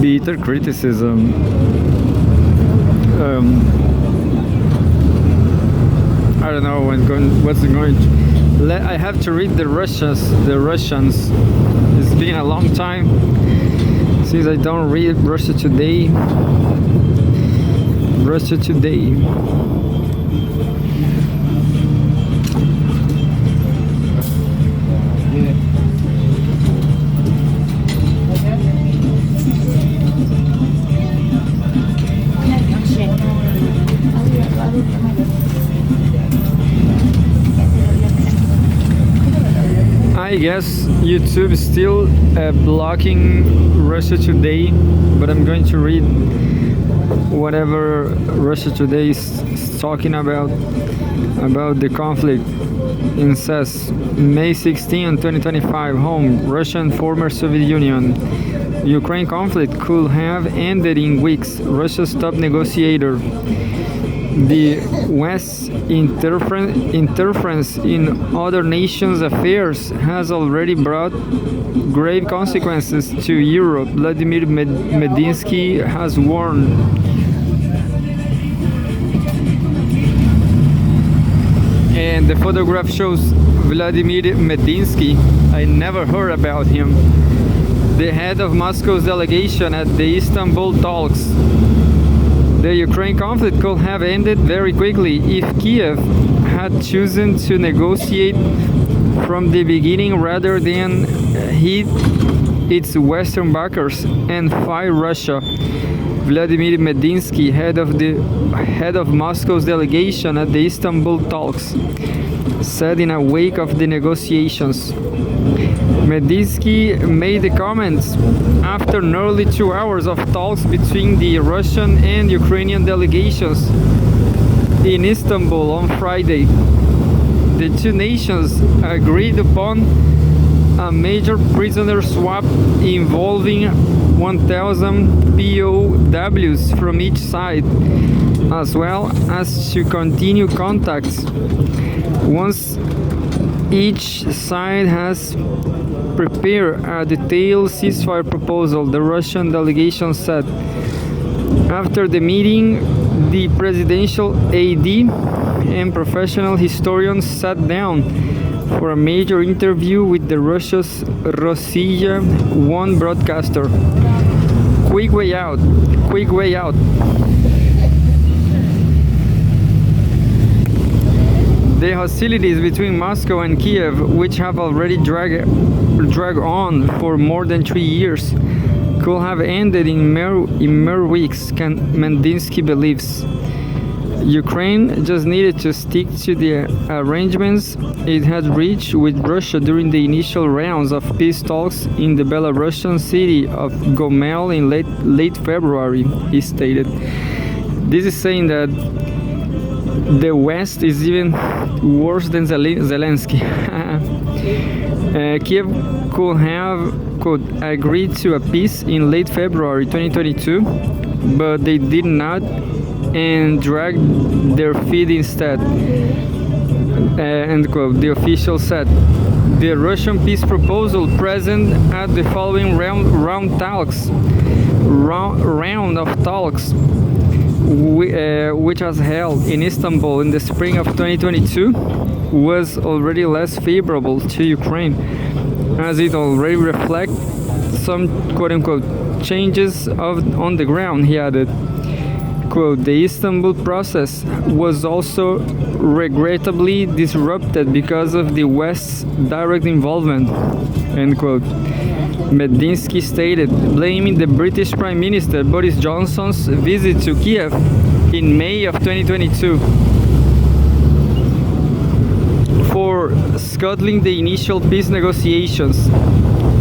bitter criticism. I don't know what's going. I have to read the Russians. The Russians. It's been a long time since I don't read Russia Today. Russia Today. I guess YouTube is still blocking Russia Today, but I'm going to read whatever Russia Today is talking about the conflict. It says May 16, 2025, home, Russian former Soviet Union. Ukraine conflict could have ended in weeks, Russia's top negotiator. The West's interference in other nations' affairs has already brought grave consequences to Europe, Vladimir Medinsky has warned. And the photograph shows Vladimir Medinsky. I never heard about him. The head of Moscow's delegation at the Istanbul talks. The Ukraine conflict could have ended very quickly if Kiev had chosen to negotiate from the beginning rather than heed its Western backers and fight Russia. Vladimir Medinsky, head of Moscow's delegation at the Istanbul talks, said in a wake of the negotiations. Medinsky made the comments after nearly 2 hours of talks between the Russian and Ukrainian delegations in Istanbul on Friday. The two nations agreed upon a major prisoner swap involving 1,000 POWs from each side, as well as to continue contacts once each side has prepared a detailed ceasefire proposal, the Russian delegation said. After the meeting, the presidential AD and professional historians sat down for a major interview with the Russia's Rossiya 1 broadcaster. Quick way out, quick way out. The hostilities between Moscow and Kiev, which have already dragged on for more than 3 years, could have ended in mere weeks, Medinsky believes. Ukraine just needed to stick to the arrangements it had reached with Russia during the initial rounds of peace talks in the Belarusian city of Gomel in late February, he stated. This is saying that the West is even worse than Zelensky. Kiev could agree to a peace in late February 2022, but they did not and dragged their feet instead. End quote. The official said. The Russian peace proposal present at the following round of talks, which was held in Istanbul in the spring of 2022, was already less favorable to Ukraine, as it already reflects some quote-unquote changes on the ground, he added. Quote, the Istanbul process was also regrettably disrupted because of the West's direct involvement, end quote. Medinsky stated, blaming the British Prime Minister Boris Johnson's visit to Kiev in May of 2022 for scuttling the initial peace negotiations.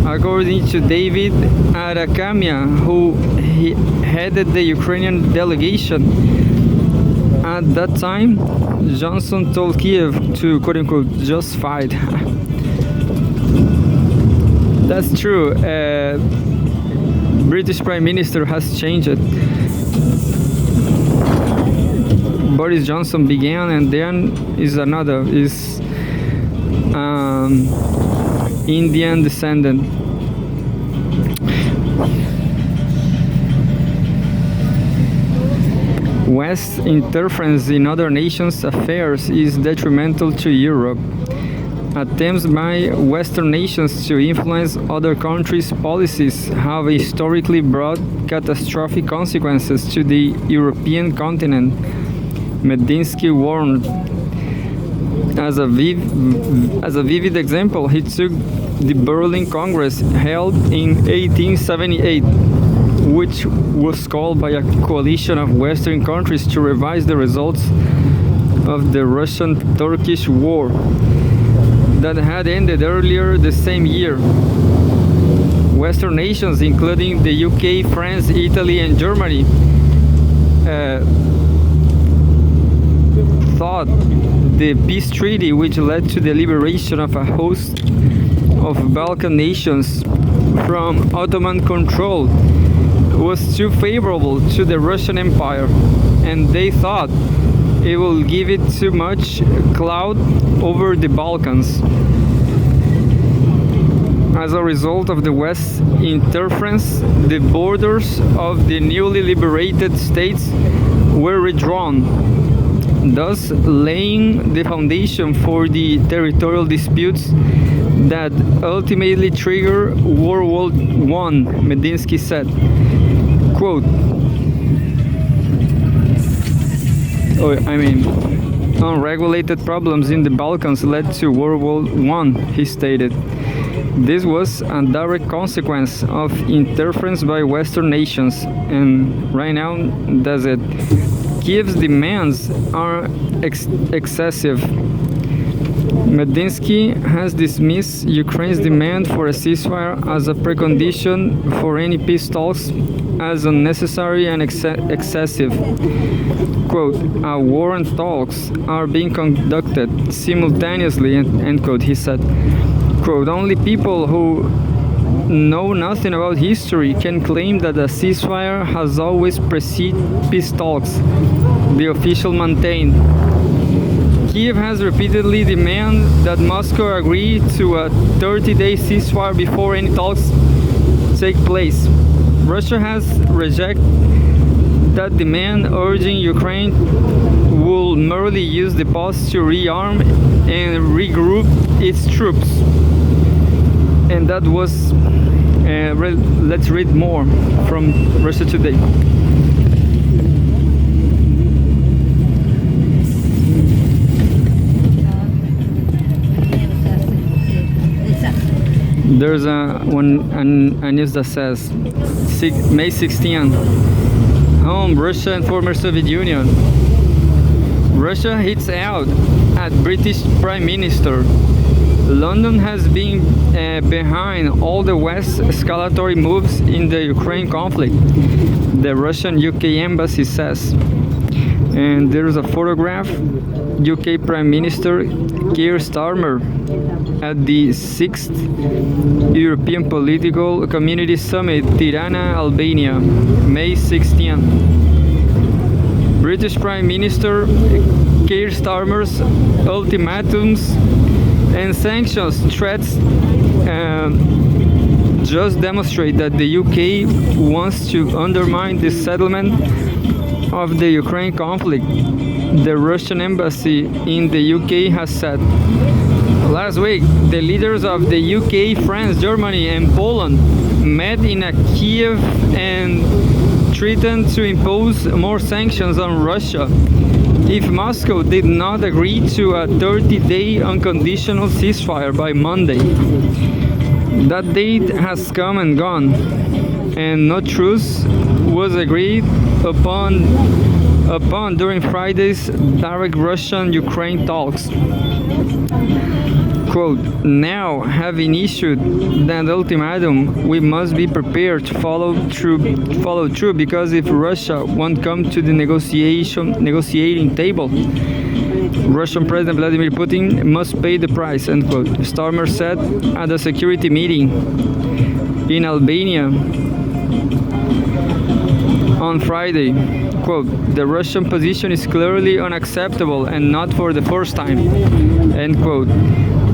According to David Arakamia, who headed the Ukrainian delegation, at that time, Johnson told Kiev to quote-unquote just fight. That's true. British Prime Minister has changed. Boris Johnson began, and then is Indian descendant. West interference in other nations' affairs is detrimental to Europe. Attempts by Western nations to influence other countries' policies have historically brought catastrophic consequences to the European continent, Medinsky warned. As a vivid example, he took the Berlin Congress held in 1878, which was called by a coalition of Western countries to revise the results of the Russian-Turkish War that had ended earlier the same year. Western nations, including the UK, France, Italy, and Germany, thought the peace treaty, which led to the liberation of a host of Balkan nations from Ottoman control, was too favorable to the Russian Empire, and they thought it will give it too much clout over the Balkans. As a result of the West's interference, the borders of the newly liberated states were redrawn, thus laying the foundation for the territorial disputes that ultimately triggered World War I, Medinsky said. Quote, unregulated problems in the Balkans led to World War I, he stated. This was a direct consequence of interference by Western nations, and right now does it. Kiev's demands are excessive. Medinsky has dismissed Ukraine's demand for a ceasefire as a precondition for any peace talks as unnecessary and excessive. Quote, a war and talks are being conducted simultaneously, end quote, he said. Quote, only people who know nothing about history can claim that a ceasefire has always preceded peace talks, the official maintained. Kiev has repeatedly demanded that Moscow agree to a 30-day ceasefire before any talks take place. Russia has rejected that demand, urging Ukraine will merely use the pause to rearm and regroup its troops. And that was, let's read more from Russia Today. There's a news that says May 16, home Russia and former Soviet Union. Russia hits out at British Prime Minister. London has been behind all the West's escalatory moves in the Ukraine conflict, the Russian UK embassy says. And there's a photograph, UK Prime Minister Keir Starmer at the 6th European Political Community Summit, Tirana, Albania, May 16. British Prime Minister Keir Starmer's ultimatums and sanctions threats just demonstrate that the UK wants to undermine the settlement of the Ukraine conflict, the Russian embassy in the UK has said. Last week, the leaders of the UK, France, Germany, and Poland met in Kiev and threatened to impose more sanctions on Russia if Moscow did not agree to a 30-day unconditional ceasefire by Monday. That date has come and gone, and no truce was agreed upon during Friday's direct Russian-Ukraine talks. Quote, now, having issued that ultimatum, we must be prepared to follow through, because if Russia won't come to the negotiating table, Russian President Vladimir Putin must pay the price, end quote, Starmer said at a security meeting in Albania on Friday. Quote, the Russian position is clearly unacceptable and not for the first time, end quote.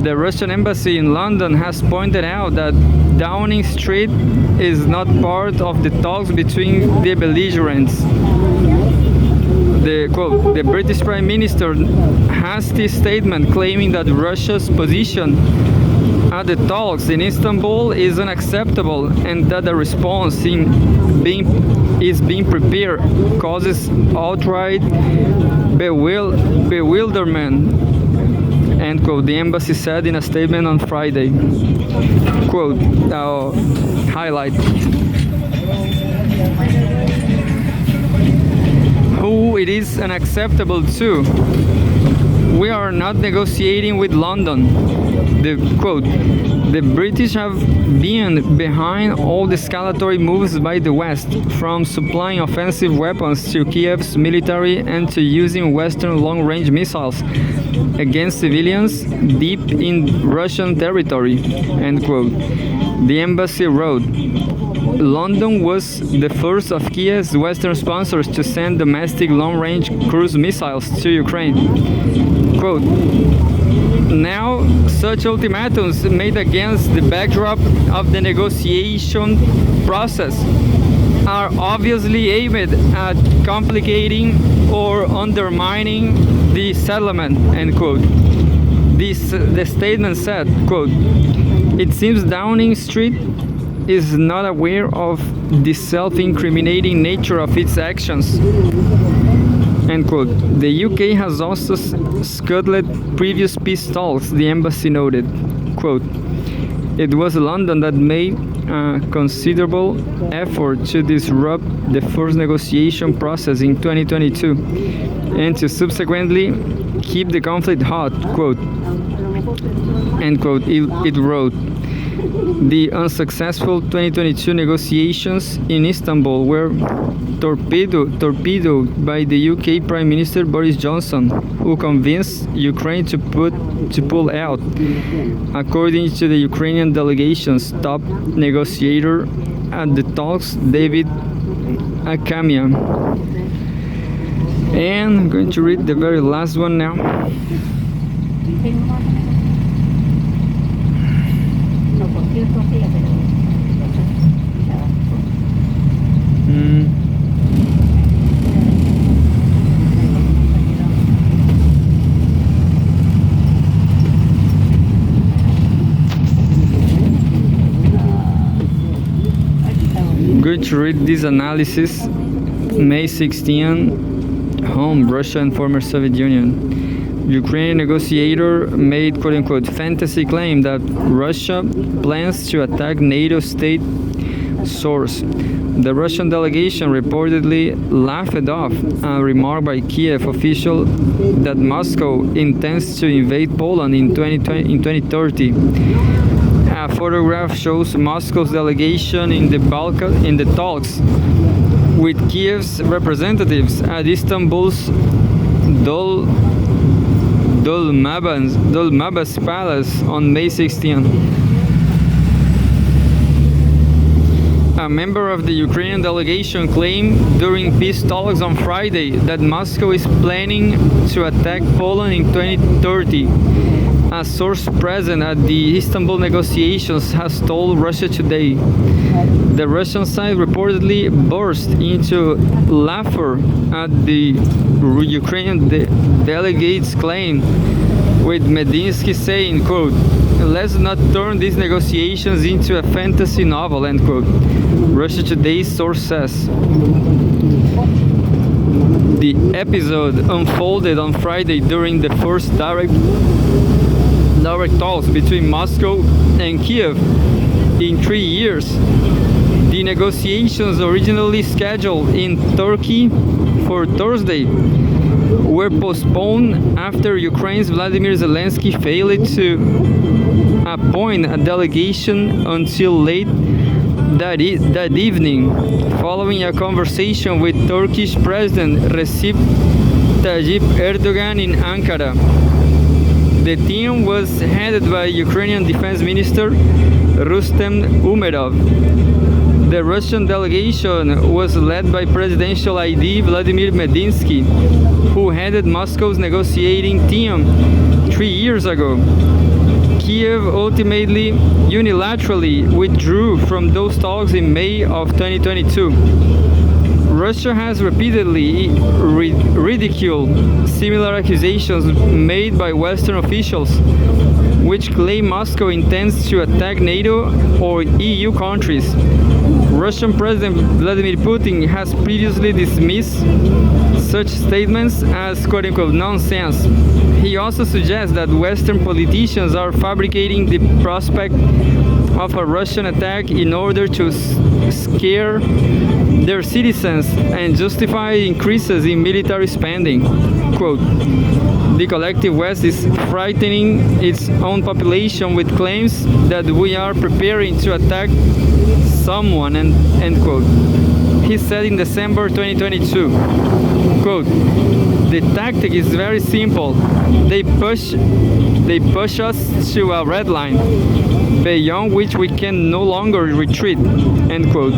The Russian embassy in London has pointed out that Downing Street is not part of the talks between the belligerents. The quote, the British Prime Minister hasty statement claiming that Russia's position at the talks in Istanbul is unacceptable and that the response is being prepared causes outright bewilderment. End quote, the embassy said in a statement on Friday. Quote, highlight. Who it is unacceptable to. We are not negotiating with London. The quote, the British have been behind all the escalatory moves by the West, from supplying offensive weapons to Kiev's military and to using Western long-range missiles against civilians deep in Russian territory, end quote. The embassy wrote, London was the first of Kiev's Western sponsors to send domestic long-range cruise missiles to Ukraine. Quote, now, such ultimatums made against the backdrop of the negotiation process are obviously aimed at complicating or undermining the settlement, end quote. The statement said, quote, it seems Downing Street is not aware of the self-incriminating nature of its actions, end quote. The UK has also scuttled previous peace talks, the embassy noted. Quote, it was London that made a considerable effort to disrupt the first negotiation process in 2022 and to subsequently keep the conflict hot, quote, end quote. It wrote, the unsuccessful 2022 negotiations in Istanbul were torpedoed by the UK Prime Minister Boris Johnson, who convinced Ukraine to pull out, according to the Ukrainian delegation's top negotiator at the talks, David Akamia. And I'm going to read the very last one now. Good to read this analysis. May 16, home, Russia and former Soviet Union. Ukrainian negotiator made quote-unquote fantasy claim that Russia plans to attack NATO state source. The Russian delegation reportedly laughed off a remark by Kiev official that Moscow intends to invade Poland in 2030. A photograph shows Moscow's delegation in the talks with Kiev's representatives at Istanbul's Dolmabas Palace on May 16. A member of the Ukrainian delegation claimed during peace talks on Friday that Moscow is planning to attack Poland in 2030. A source present at the Istanbul negotiations has told Russia Today. The Russian side reportedly burst into laughter at the Ukrainian delegate's claim, with Medinsky saying, quote, let's not turn these negotiations into a fantasy novel, end quote. Russia Today's source says. The episode unfolded on Friday during the first direct talks between Moscow and Kiev in 3 years. The negotiations, originally scheduled in Turkey for Thursday, were postponed after Ukraine's Vladimir Zelensky failed to appoint a delegation until late that evening, following a conversation with Turkish President Recep Tayyip Erdogan in Ankara. The team was headed by Ukrainian Defense Minister Rustem Umerov. The Russian delegation was led by presidential aide Vladimir Medinsky, who headed Moscow's negotiating team 3 years ago. Kiev ultimately unilaterally withdrew from those talks in May of 2022. Russia has repeatedly ridiculed similar accusations made by Western officials, which claim Moscow intends to attack NATO or EU countries. Russian President Vladimir Putin has previously dismissed such statements as quote-unquote nonsense. He also suggests that Western politicians are fabricating the prospect of a Russian attack in order to scare their citizens and justify increases in military spending. Quote, the collective West is frightening its own population with claims that we are preparing to attack someone, end quote. He said in December 2022, quote, the tactic is very simple. They push us to a red line, beyond which we can no longer retreat, end quote.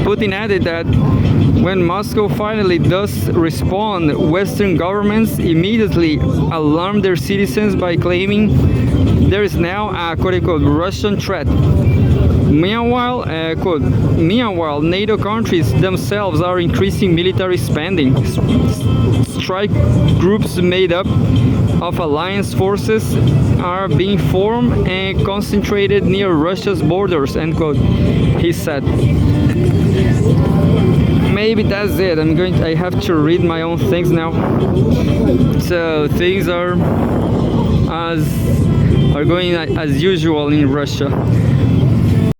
Putin added that when Moscow finally does respond, Western governments immediately alarm their citizens by claiming there is now a quote-unquote Russian threat. Meanwhile, NATO countries themselves are increasing military spending. Strike groups made up of alliance forces are being formed and concentrated near Russia's borders, end quote, he said. Maybe that's it. I have to read my own things now. So things are going as usual in Russia.